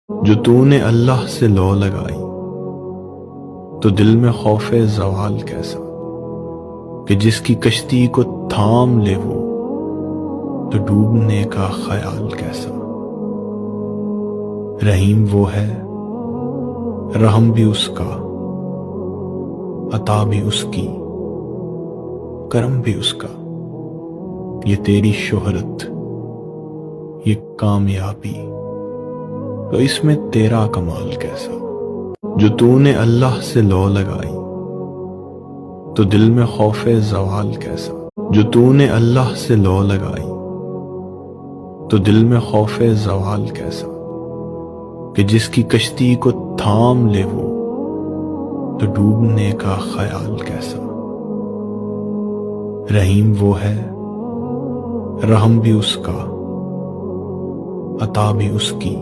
جو تو نے اللہ سے لو لگائی تو دل میں خوف زوال کیسا، کہ جس کی کشتی کو تھام لے وہ تو ڈوبنے کا خیال کیسا۔ رحیم وہ ہے، رحم بھی اس کا، عطا بھی اس کی، کرم بھی اس کا۔ یہ تیری شہرت، یہ کامیابی، تو اس میں تیرا کمال کیسا۔ جو تو نے اللہ سے لو لگائی تو دل میں خوف زوال کیسا۔ جو تو نے اللہ سے لو لگائی تو دل میں خوف زوال کیسا، کہ جس کی کشتی کو تھام لے وہ تو ڈوبنے کا خیال کیسا۔ رحیم وہ ہے، رحم بھی اس کا، عطا بھی اس کی،